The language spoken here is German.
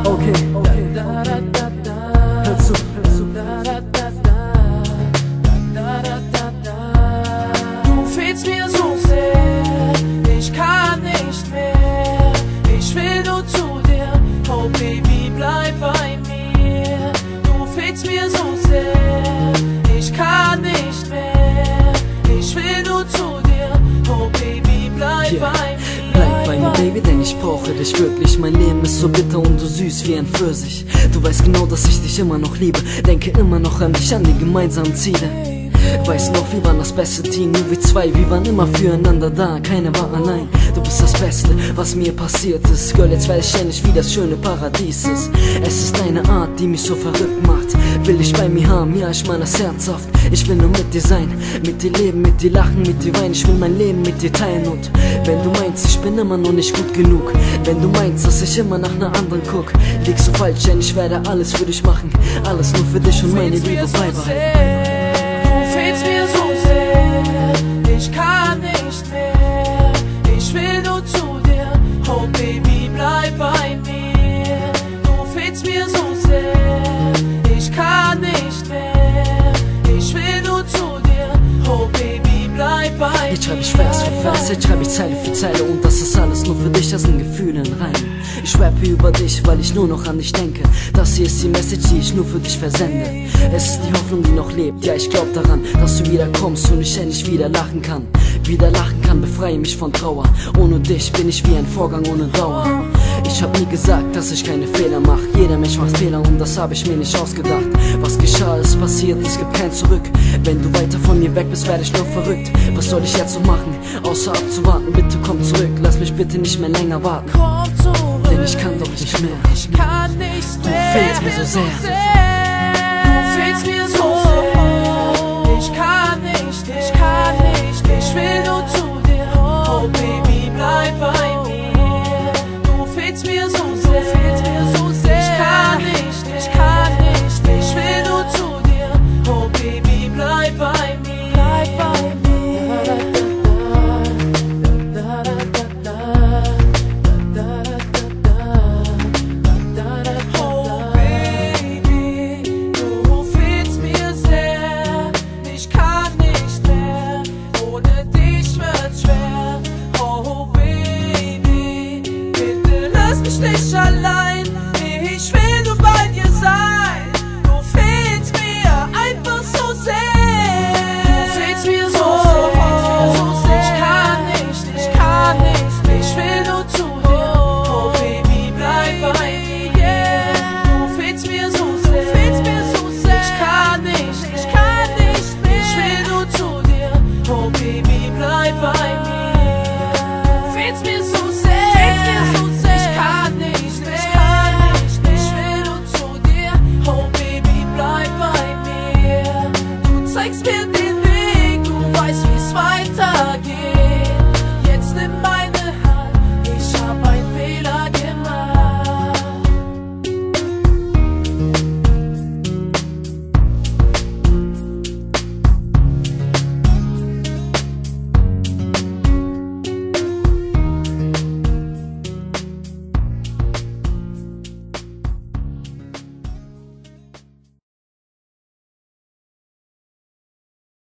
Okay, hör zu. Du fehlst mir so sehr, ich kann nicht mehr. Ich will nur zu dir, oh Baby, bleib bei mir. Du fehlst mir so sehr, ich kann nicht mehr. Ich will nur zu dir, oh Baby, bleib bei mir. Bleib bei mir, Baby, denn ich brauche dich wirklich. Mein Leben ist so bitter und so süß wie ein Pfirsich. Du weißt genau, dass ich dich immer noch liebe. Denke immer noch an dich, an die gemeinsamen Ziele. Weiß noch, wir waren das beste Team, nur wir zwei, wir waren immer füreinander da, keiner war allein. Du bist das Beste, was mir passiert ist. Girl, jetzt weiß ich endlich, wie das schöne Paradies ist. Es ist deine Art, die mich so verrückt macht. Will ich bei mir haben, ja, ich meine das herzhaft. Ich will nur mit dir sein, mit dir leben, mit dir lachen, mit dir weinen. Ich will mein Leben mit dir teilen. Und wenn du meinst, ich bin immer noch nicht gut genug, wenn du meinst, dass ich immer nach einer anderen guck, liegst du falsch, denn ich werde alles für dich machen. Alles nur für dich und meine Liebe beibehalten. Du fehlst mir so sehr, ich kann nicht mehr. Ich will nur zu dir, oh Baby, bleib bei mir. Du fehlst mir so sehr, ich kann nicht mehr. Ich will nur zu dir, oh Baby, bleib bei mir. Jetzt schreib ich Vers für Vers, jetzt schreib ich Zeile für Zeile. Und das ist alles nur für dich, das sind Gefühle in Reimen. Ich rappe über dich, weil ich nur noch an dich denke. Das hier ist die Message, die ich nur für dich versende. Es ist die Hoffnung, die noch lebt. Ja, ich glaub daran, dass du wieder kommst und ich endlich wieder lachen kann. Wieder lachen kann, befreie mich von Trauer. Ohne dich bin ich wie ein Vorgang ohne Dauer. Ich hab nie gesagt, dass ich keine Fehler mach. Jeder Mensch macht Fehler und das hab ich mir nicht ausgedacht. Was geschah, ist passiert, es gibt kein Zurück. Wenn du weiter von mir weg bist, werde ich nur verrückt. Was soll ich jetzt noch machen, außer abzuwarten? Bitte komm zurück, lass mich bitte nicht mehr länger warten. Komm zurück, denn ich kann doch nicht mehr. ich kann nicht mehr. Du fehlst mir so sehr. Du fehlst mir so sehr. Ich kann nicht, ich will nur zu dir. Oh Baby, bleib bei mir. Du fehlst mir so sehr, ich kann nicht, ich will nur zu dir. Oh Baby, bleib bei mir. Bleib bei mir. Nicht allein, ich will